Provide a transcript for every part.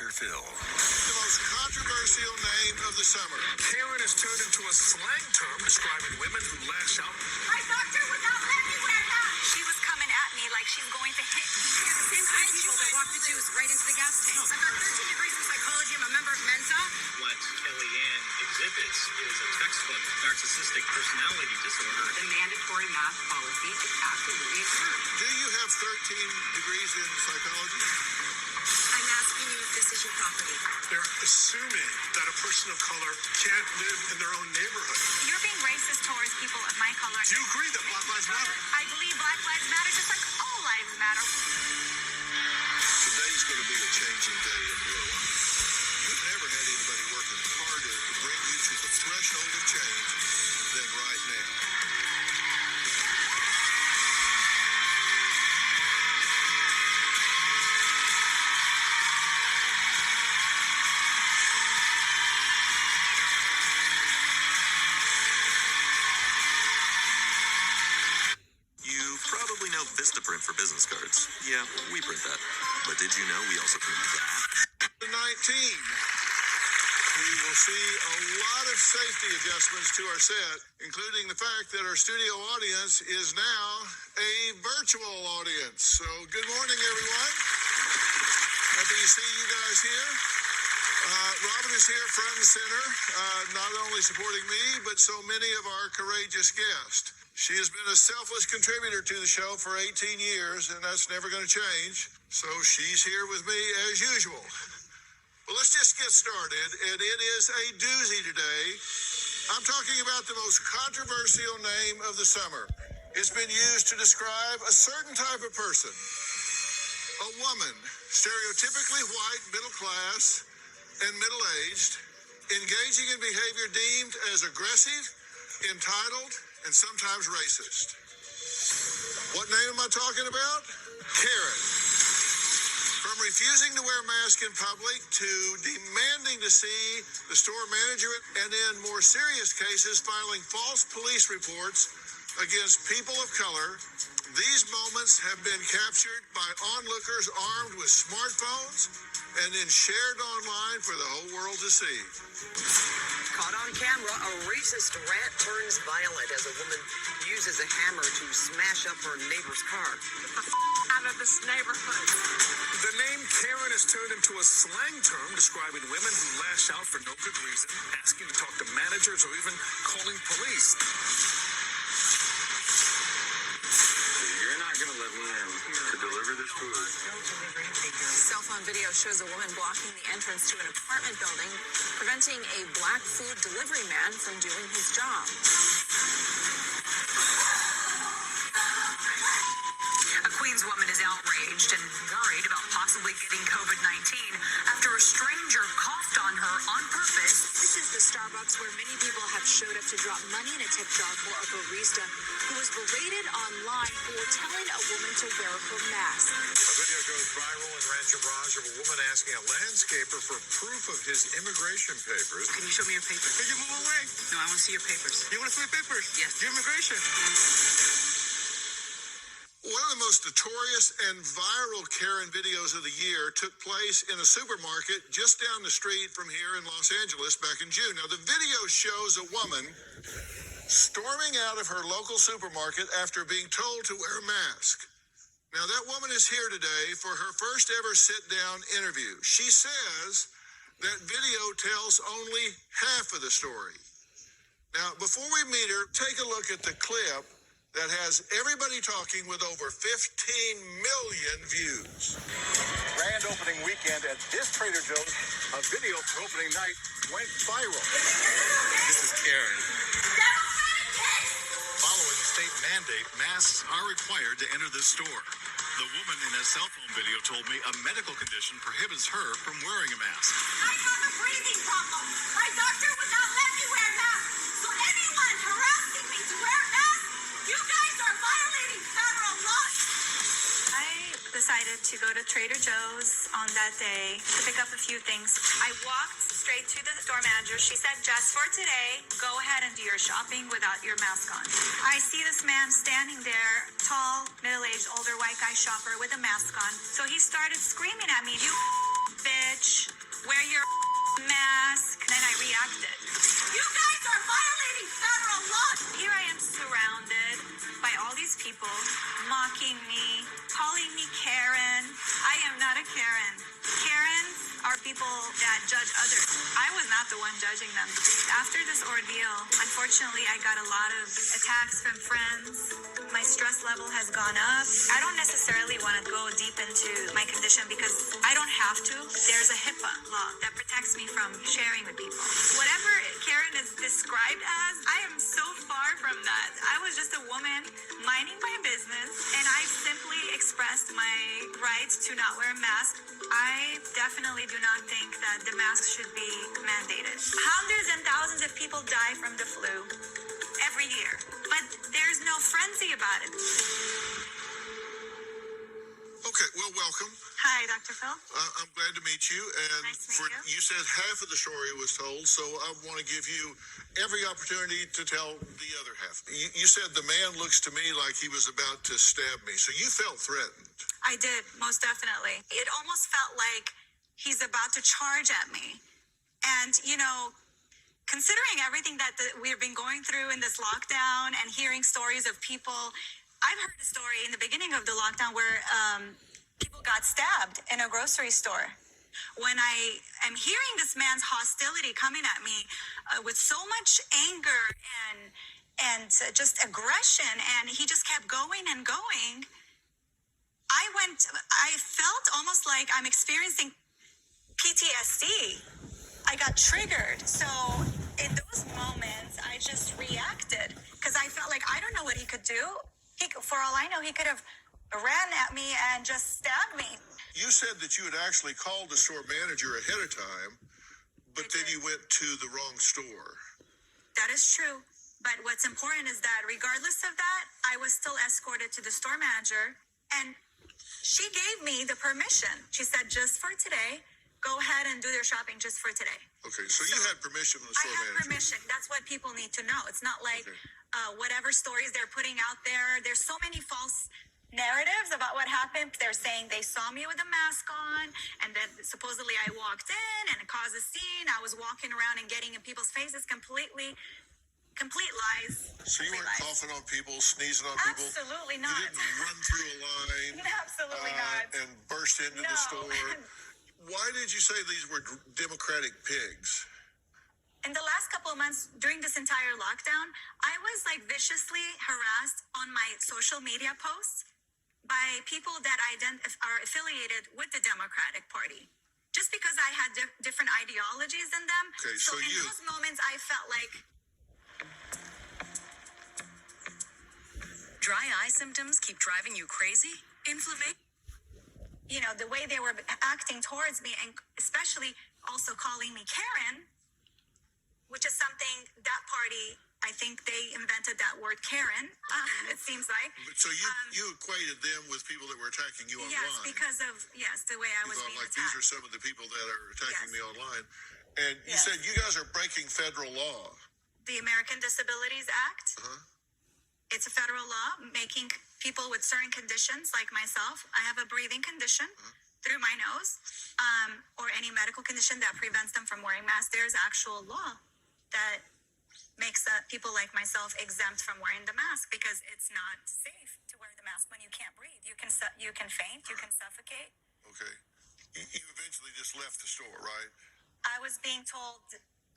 Dr. Phil. The most controversial name of the summer. Karen has turned into a slang term describing women who lash out. My doctor would not let me wear that. She was coming at me like she's going to hit me. Yeah, the same kind of people that walk the Jews right into the gas tank. I've got 13 degrees in psychology. I'm a member of Mensa. What Kellyanne exhibits is a textbook narcissistic personality disorder. The mandatory mask policy is absolutely absurd. Do you have 13 degrees in psychology? I'm asking you if this is your property. They're assuming that a person of color can't live in their own neighborhood. You're being racist towards people of my color. Do you agree that Black Lives Matter? I believe Black Lives Matter just like all lives matter. Today's going to be a changing day in your life. You've never had anybody working harder to bring you to the threshold of change than right now. You probably know Vistaprint for business cards. Yeah, we print that. But did you know we also print that? 19. We will see a lot of safety adjustments to our set, including the fact that our studio audience is now a virtual audience. So good morning, everyone. Happy to see you guys here. Robin is here front and center, not only supporting me, but so many of our courageous guests. She has been a selfless contributor to the show for 18 years, and that's never going to change. So she's here with me as usual. Well, let's just get started, and it is a doozy today. I'm talking about the most controversial name of the summer. It's been used to describe a certain type of person. A woman, stereotypically white, middle class, and middle-aged, engaging in behavior deemed as aggressive, entitled, and sometimes racist. What name am I talking about? Karen. From refusing to wear a mask in public to demanding to see the store manager, and in more serious cases, filing false police reports against people of color, these moments have been captured by onlookers armed with smartphones and then shared online for the whole world to see. Caught on camera, a racist rant turns violent as a woman uses a hammer to smash up her neighbor's car. Get the out of this neighborhood. The name Karen has turned into a slang term describing women who lash out for no good reason, asking to talk to managers or even calling police. You're not going to let me in to deliver this food. Cell phone video shows a woman blocking the entrance to an apartment building, preventing a black food delivery man from doing his job. A Queens woman is outraged and worried about possibly getting COVID-19 after a stranger coughed on her on purpose. This is the Starbucks where many people have showed up to drop money in a tip jar for a barista who was berated online for telling a woman to wear her mask. A video goes viral in Rancho Mirage of a woman asking a landscaper for proof of his immigration papers. Can you show me your papers? Can you move away? No, I want to see your papers. You want to see my papers? Yes. Your immigration. One of the most notorious and viral Karen videos of the year took place in a supermarket just down the street from here in Los Angeles back in June. Now, the video shows a woman storming out of her local supermarket after being told to wear a mask. Now, that woman is here today for her first ever sit-down interview. She says that video tells only half of the story. Now, before we meet her, take a look at the clip that has everybody talking with over 15 million views. Grand opening weekend at this Trader Joe's. A video from opening night went viral. This is Karen. Following a state mandate, masks are required to enter this store. The woman in a cell phone video told me a medical condition prohibits her from wearing a mask. I have a breathing problem. My doctor would not let me wear masks. So anyone harassing me to wear masks, you guys are violating federal laws. I decided to go to Trader Joe's on that day to pick up a few things. I walked straight to the store manager. She said, just for today, go ahead and do your shopping without your mask on. I see this man standing there, tall, middle-aged, older white guy shopper with a mask on. So he started screaming at me, you bitch. people that judge others. I was not the one judging them. After this ordeal, unfortunately, I got a lot of attacks from friends. My stress level has gone up. I don't necessarily want to go deep into my condition because I don't have to. There's a HIPAA law that protects me from sharing with people. Whatever Karen is described as, I am so far from that. I was just a woman minding my business, and I simply expressed my right to not wear a mask. I definitely do not think that the mask should be mandated. Hundreds and thousands of people die from the flu every year, but there's no frenzy about it. Okay, well, welcome. Hi, Dr. Phil. I'm glad to meet you. And Nice to meet you. said half of the story was told, so I want to give you every opportunity to tell the other half. You said the man looks to me like he was about to stab me, so you felt threatened. I did, most definitely. It almost felt like he's about to charge at me. And, you know, considering everything that we've been going through in this lockdown and hearing stories of people, I've heard a story in the beginning of the lockdown where people got stabbed in a grocery store. When I am hearing this man's hostility coming at me with so much anger and just aggression, and he just kept going and going, I felt almost like I'm experiencing PTSD. I got triggered. So in those moments, I just reacted because I felt like I don't know what he could do. For all I know, he could have ran at me and just stabbed me. You said that you had actually called the store manager ahead of time, but then you went to the wrong store. That is true. But what's important is that regardless of that, I was still escorted to the store manager, and she gave me the permission. She said, just for today, go ahead and do their shopping just for today. Okay, so you had permission from the I store have manager. permission. That's what people need to know. It's not like whatever stories they're putting out there. There's so many false narratives about what happened. They're saying they saw me with a mask on, and then supposedly I walked in and it caused a scene. I was walking around and getting in people's faces. Complete lies. So you Complete weren't lies. coughing on people, sneezing on people? Absolutely You not. didn't run through a line Absolutely not. and burst into the No. store. Why did you say these were Democratic pigs? In the last couple of months, during this entire lockdown, I was like viciously harassed on my social media posts by people that are affiliated with the Democratic Party. Just because I had different ideologies than them. Okay, so so in you- those moments, I felt like Dry eye symptoms keep driving you crazy? Inflammation? you know, the way they were acting towards me, and especially also calling me Karen, which is something that party, I think they invented that word Karen, it seems like. So you equated them with people that were attacking you online. Yes, because of, the way I You was thought, being like, these are attacked. some of the people that are attacking Yes. me online. And you Yes. said you guys are breaking federal law. The American Disabilities Act, it's a federal law making people with certain conditions, like myself, I have a breathing condition through my nose, or any medical condition that prevents them from wearing masks. There's actual law that makes people like myself exempt from wearing the mask because it's not safe to wear the mask when you can't breathe. You can faint, you can suffocate. Okay. You eventually just left the store, right? I was being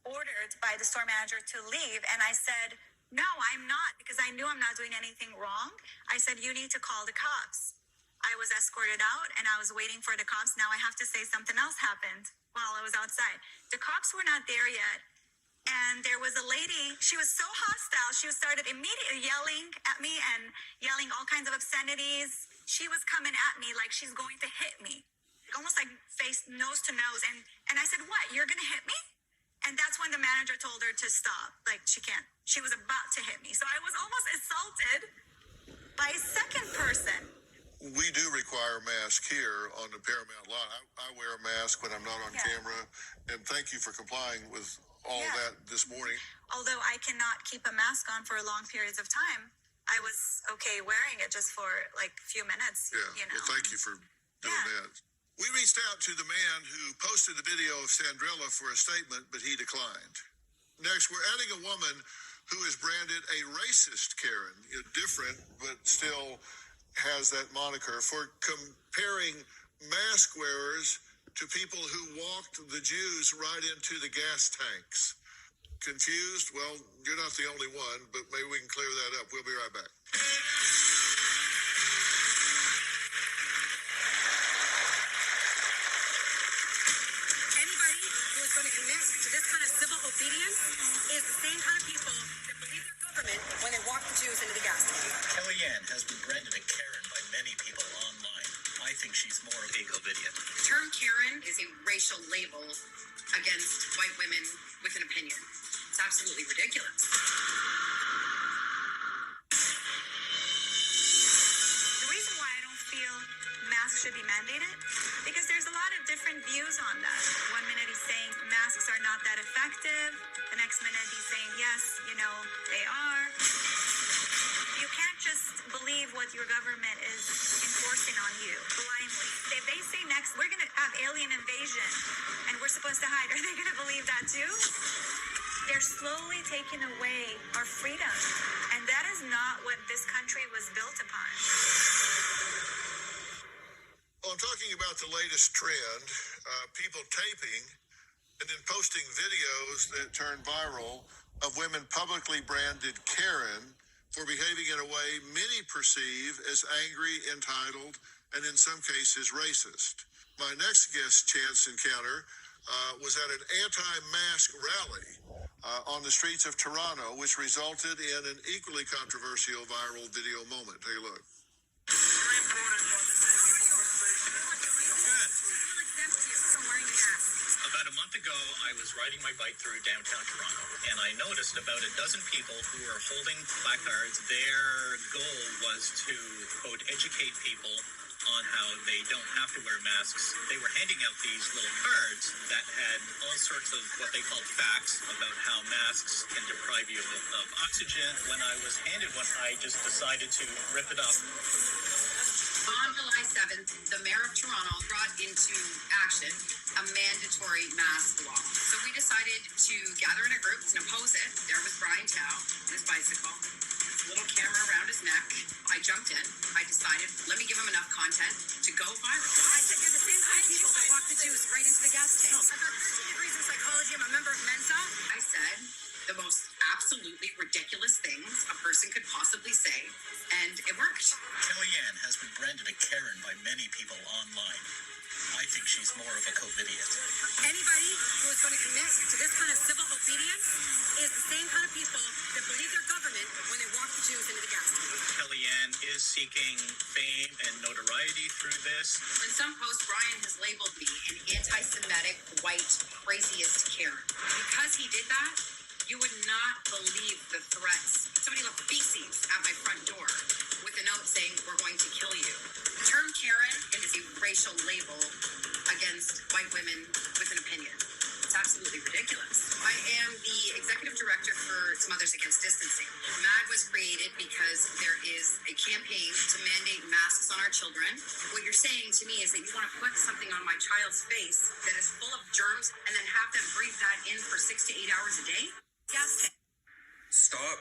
ordered by the store manager to leave, and I said, no, I'm not, because I knew I'm not doing anything wrong. I said, you need to call the cops. I was escorted out, and I was waiting for the cops. Now I have to say something else happened while I was outside. The cops were not there yet, and there was a lady. She was so hostile. She started immediately yelling at me and yelling all kinds of obscenities. She was coming at me like she's going to hit me, almost like face nose to nose. And I said, what, you're going to hit me? And that's when the manager told her to stop. Like, she can't. She was about to hit me. So I was almost assaulted by a second person. We do require a mask here on the Paramount lot. I wear a mask when I'm not on Yeah. camera. And thank you for complying with all Yeah. that this morning. Although I cannot keep a mask on for long periods of time, I was okay wearing it just for like a few minutes. Yeah. You know. Well, thank you for doing Yeah. that. We reached out to the man who posted the video of Sandrella for a statement, but he declined. Next, we're adding a woman who is branded a racist Karen, different, but still has that moniker, for comparing mask wearers to people who walked the Jews right into the gas tanks. Confused? Well, you're not the only one, but maybe we can clear that up. We'll be right back. Anybody who is going to commit to this kind of civil obedience is the same kind of people that believe their government when they walk the Jews into the gas tank. Kellyanne has been branded a Karen by many people online. I think she's more of a COVIDiot. The term Karen is a racial label against white women with an opinion. It's absolutely ridiculous. The reason why I don't feel masks should be mandated, because there's a lot of different views on that. One minute he's saying masks are not that effective. The next minute he's saying, yes, they are. You can't just believe what your government is enforcing on you blindly. If they say next, we're going to have alien invasion and we're supposed to hide, are they going to believe that too? They're slowly taking away our freedom. And that is not what this country was built upon. Well, I'm talking about the latest trend, people taping and then posting videos that turn viral of women publicly branded Karen for behaving in a way many perceive as angry, entitled, and in some cases racist. My next guest chance encounter was at an anti-mask rally on the streets of Toronto, which resulted in an equally controversial viral video moment. Take a look. About a month ago, I was riding my bike through downtown Toronto, and I noticed about a dozen people who were holding placards. Their goal was to, quote, educate people on how they don't have to wear masks. They were handing out these little cards that had all sorts of what they called facts about how masks can deprive you of oxygen. When I was handed one, I just decided to rip it up. On July 7th, the mayor of Toronto brought into action a mandatory mask law. So we decided to gather in a group and oppose it. There was Brian Tao on his bicycle, his little camera around his neck. I jumped in. I decided, let me give him enough content to go viral. I said you're the same kind of people that walk the Jews right into the gas tank. I've got 13 degrees in psychology. I'm a member of Mensa. I said the most absolutely ridiculous things a person could possibly say, and it worked. Kellyanne has been branded a Karen by many people online. I think she's more of a COVIDiot. Anybody who is going to commit to this kind of civil obedience is the same kind of people that believe their government when they walk the Jews into the gas tank. Kellyanne is seeking fame and notoriety through this. In some posts, Brian has labeled me an anti-Semitic, white, craziest Karen. Because he did that, you would not believe the threats. Somebody left feces at my front door with a note saying, we're going to kill you. The term Karen is a racial label against white women with an opinion. It's absolutely ridiculous. I am the executive director for Mothers Against Distancing. MAD was created because there is a campaign to mandate masks on our children. What you're saying to me is that you want to put something on my child's face that is full of germs and then have them breathe that in for 6 to 8 hours a day? Yes. Stop